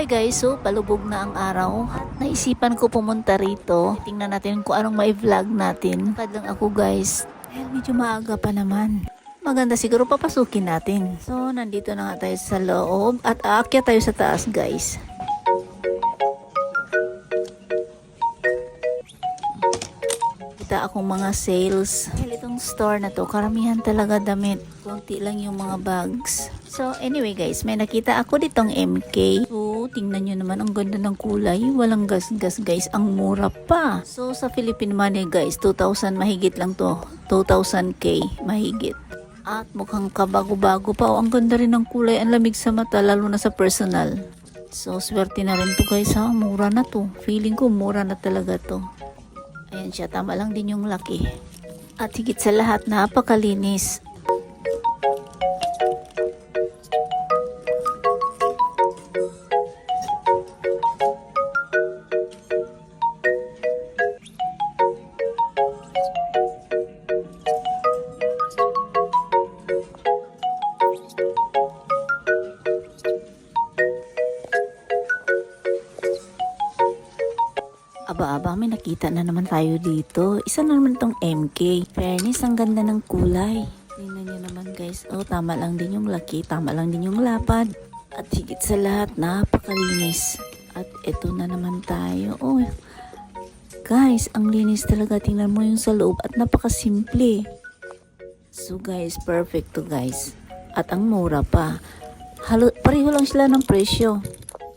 Hi guys, so palubog na ang araw. Naisipan ko pumunta rito. Tingnan natin kung anong may vlog natin. Pad lang ako guys. Medyo maaga pa naman. Maganda siguro papasukin natin. So nandito na nga tayo sa loob at aakyat tayo sa taas guys. Kita akong mga sales. Itong store na to, karamihan talaga damit. Kunti lang yung mga bags. So anyway guys, may nakita ako ditong MK. So tingnan nyo naman, ang ganda ng kulay. Walang gas-gas guys, ang mura pa. So sa Philippine money guys, 2,000 mahigit lang to. 2,000k mahigit. At mukhang kabago-bago pa. Oh, ang ganda rin ng kulay, ang lamig sa mata, lalo na sa personal. So swerte na rin to guys ha, mura na to. Feeling ko mura na talaga to. Ayan siya, tama lang din yung laki. At higit sa lahat, napakalinis. Aba-aba, may nakita na naman tayo dito. Isa na naman itong MK. Fairness, ang ganda ng kulay. Tingnan nyo naman guys. Oh, tama lang din yung laki. Tama lang din yung lapad. At higit sa lahat, napakalinis. At ito na naman tayo. Oh, guys, ang linis talaga. Tingnan mo yung sa loob. At napakasimple. So guys, perfect to guys. At ang mura pa. Pareho lang sila ng presyo.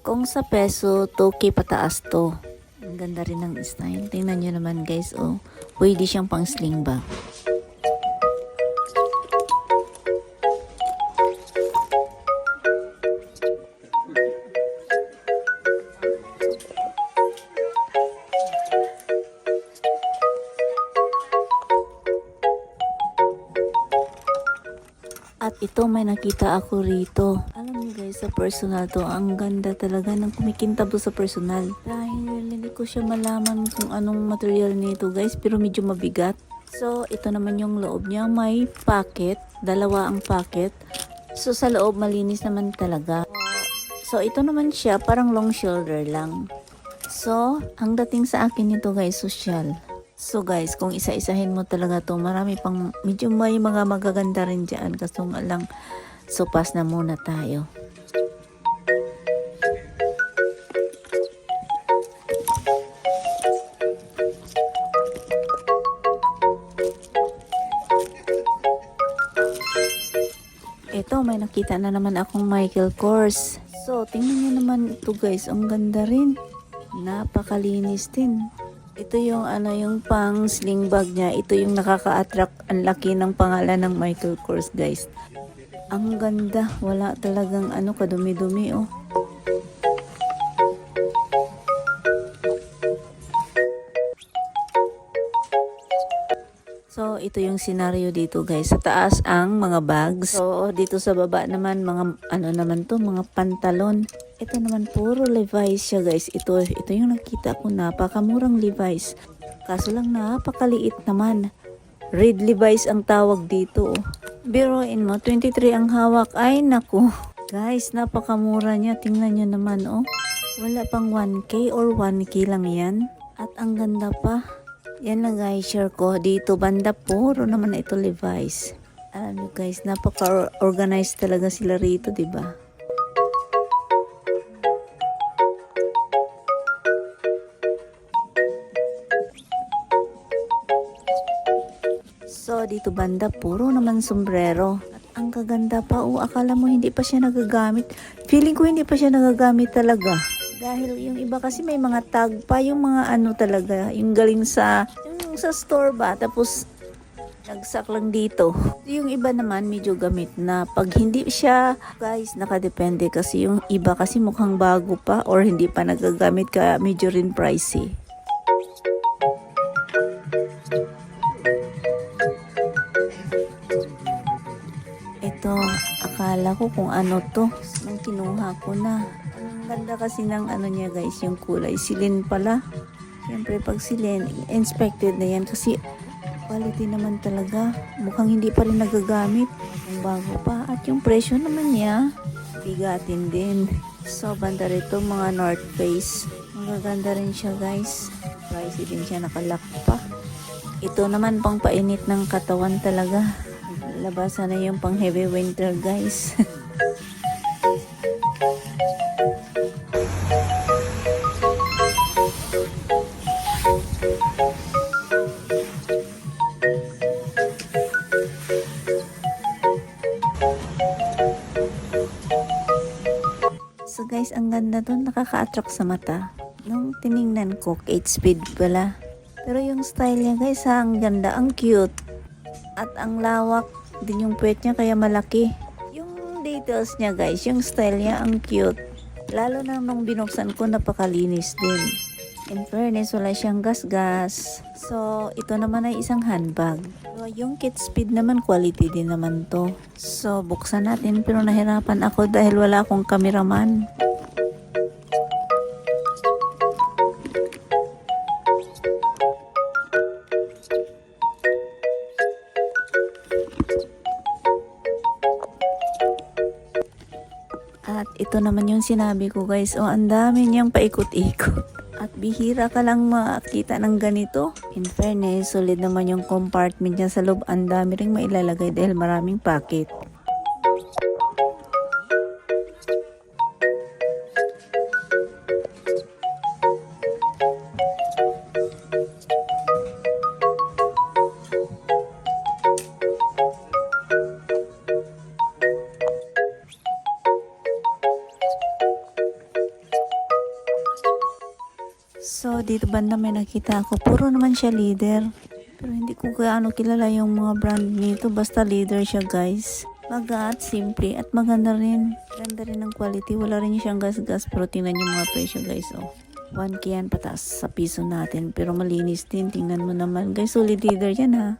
Kung sa peso, 2K pataas to. Ang ganda rin ng style. Tingnan nyo naman guys, oh. Pwede siyang pang sling bag. At ito, may nakita ako rito. Alam niyo guys, sa personal to, ang ganda talaga ng kumikintab sa personal. Dahil hindi ko siya malaman kung anong material nito guys, pero medyo mabigat. So, ito naman yung loob niya. May pocket, dalawa ang pocket. So, sa loob malinis naman talaga. So, ito naman siya, parang long shoulder lang. So, ang dating sa akin nito guys, social. So guys, kung isa-isahin mo talaga to, marami pang, medyo may mga magaganda rin dyan. Kaso nga lang, so pass na muna tayo. Ito, may nakita na naman akong Michael Kors. So, tingnan nyo naman ito guys, ang ganda rin. Napakalinis din. Ito yung yung pang sling bag niya. Ito yung nakaka-attract. Ang laki ng pangalan ng Michael Kors guys. Ang ganda. Wala talagang kadumi-dumi oh. So ito yung scenario dito guys. Sa taas ang mga bags. So dito sa baba naman mga naman to, mga pantalon. Ito naman puro Levi's siya guys. Ito yung nakita ko, napakamurang Levi's. Kaso lang napakaliit naman. Red Levi's ang tawag dito. Oh. Biruin mo, 23 ang hawak. Ay naku. Guys, napakamura niya. Tingnan nyo naman oh. Wala pang 1K or 1K lang yan. At ang ganda pa. Yan lang guys, share ko. Dito banda puro naman na ito Levi's. Alam nyo guys, napaka-organized talaga sila rito, diba? So, dito banda, puro naman sombrero. At ang kaganda pa, akala mo hindi pa siya nagagamit. Feeling ko hindi pa siya nagagamit talaga. Dahil yung iba kasi may mga tag pa, yung mga talaga, yung galing sa store ba, tapos nagsak lang dito. Yung iba naman medyo gamit na. Pag hindi siya, guys, nakadepende kasi yung iba kasi mukhang bago pa or hindi pa nagagamit kaya medyo rin pricey. Ito, akala ko kung ano to. Nung kinuha ko na. Ang ganda kasi ng niya guys, yung kulay. Silin pala. Siyempre pag silin, inspected na yan kasi quality naman talaga. Mukhang hindi pa rin nagagamit. Yung bago pa. At yung presyo naman niya, bigatin din. So, banda rito mga North Face. Magaganda rin siya guys. Pricey din siya, nakalock pa. Ito naman pang painit ng katawan talaga. Labasan na yung pang heavy winter guys. So guys, ang ganda doon, nakaka-attract sa mata. Nung tiningnan ko, 8 speed pala. Pero yung style niya guys, ang ganda, ang cute. At ang lawak din yung puwet niya, kaya malaki. Yung details niya guys, yung style niya, ang cute. Lalo na nung binuksan ko, napakalinis din. In fairness, wala siyang gas-gas. So, ito naman ay isang handbag. So, yung Kate Speed naman, quality din naman to. So, buksan natin. Pero nahirapan ako dahil wala akong cameraman. At ito naman yung sinabi ko guys. Oh, ang dami niyang paikot-ikot. At bihira ka lang makita ng ganito. In fairness, solid naman yung compartment niya sa loob. Ang dami ring mailalagay dahil maraming packet. So, dito banda may nakita ako. Puro naman siya leader. Pero hindi ko gaano kilala yung mga brand nito. Basta leader siya guys. Magat, simple, at maganda rin. Ganda rin ng quality. Wala rin siyang gas-gas. Pero tingnan yung mga presyo guys. Oh. 1K yan pataas sa piso natin. Pero malinis din. Tingnan mo naman. Guys, solid leader yan ha.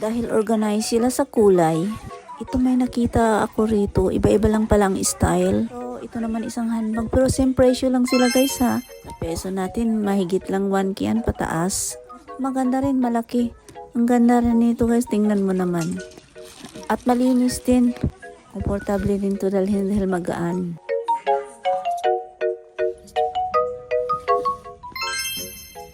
Dahil organized sila sa kulay, ito may nakita ako rito, iba-iba lang palang style. So, ito naman isang handbag, pero same presyo lang sila guys ha. Sa peso natin, mahigit lang 1K yan pataas. Maganda rin, malaki. Ang ganda rin nito guys, tingnan mo naman. At malinis din. Komportable din to dahil magaan.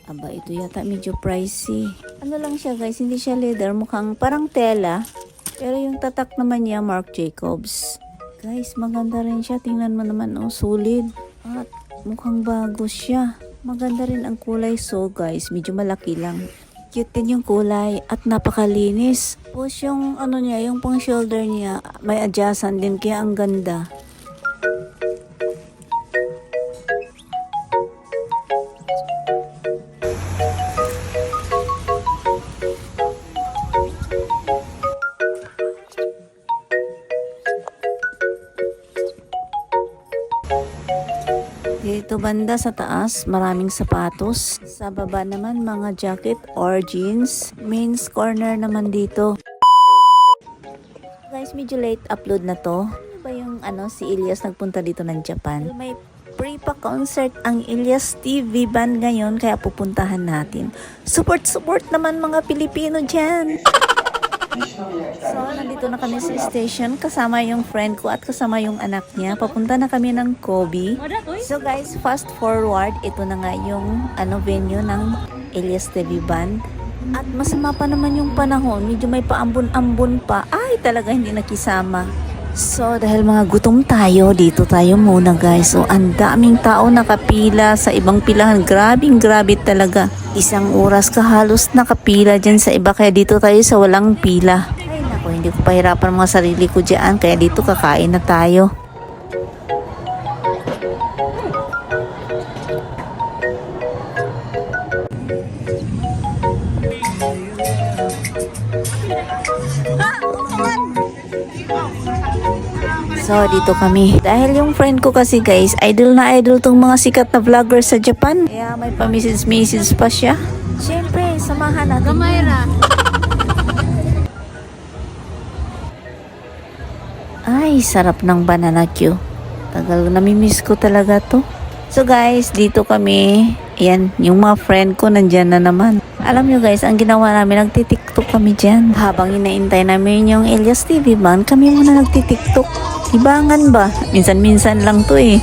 Aba, ito yata medyo pricey. Ano lang siya guys, hindi siya leather, mukhang parang tela. Pero yung tatak naman niya, Marc Jacobs. Guys, maganda rin siya. Tingnan mo naman, oh, solid. At mukhang bago siya. Maganda rin ang kulay. So guys, medyo malaki lang. Cute din yung kulay at napakalinis. Tapos yung ano niya, yung pang shoulder niya, may adjustan din kaya ang ganda. Dito banda sa taas, maraming sapatos. Sa baba naman, mga jacket or jeans. Men's corner naman dito. Guys, medyo late upload na to. Ano ba yung si Ilyas nagpunta dito ng Japan? May pre-pa-concert ang Ilyas TV band ngayon, kaya pupuntahan natin. Support naman mga Pilipino dyan! So, nandito na kami sa station kasama yung friend ko at kasama yung anak niya. Papunta na kami ng Kobe. So guys, fast forward, ito na nga yung venue ng Ilyas TV Band. At masama pa naman yung panahon, medyo may paambon-ambon pa. Ay, talaga hindi nakisama. So, dahil mga gutom tayo, dito tayo muna guys. So, ang daming tao nakapila sa ibang pilahan. Grabe talaga. 1 oras ka halos nakapila dyan sa iba. Kaya dito tayo sa walang pila. Ay naku, hindi ko pahirapan mga sarili ko dyan. Kaya dito kakain na tayo. So, dito kami. Dahil yung friend ko kasi guys, idol na idol tong mga sikat na vlogger sa Japan. Kaya may pa-message pa siya. Siyempre, samahan natin. Gamayra. Ay, sarap ng banana Q. Tagal, namimiss ko talaga to. So guys, dito kami. Ayan, yung mga friend ko nandyan na naman. Alam nyo guys, ang ginawa namin, nagtitiktok kami dyan. Habang inaintay namin yung Elias TV Band, kami muna nagtitiktok. Ibangan ba? Minsan-minsan lang to eh.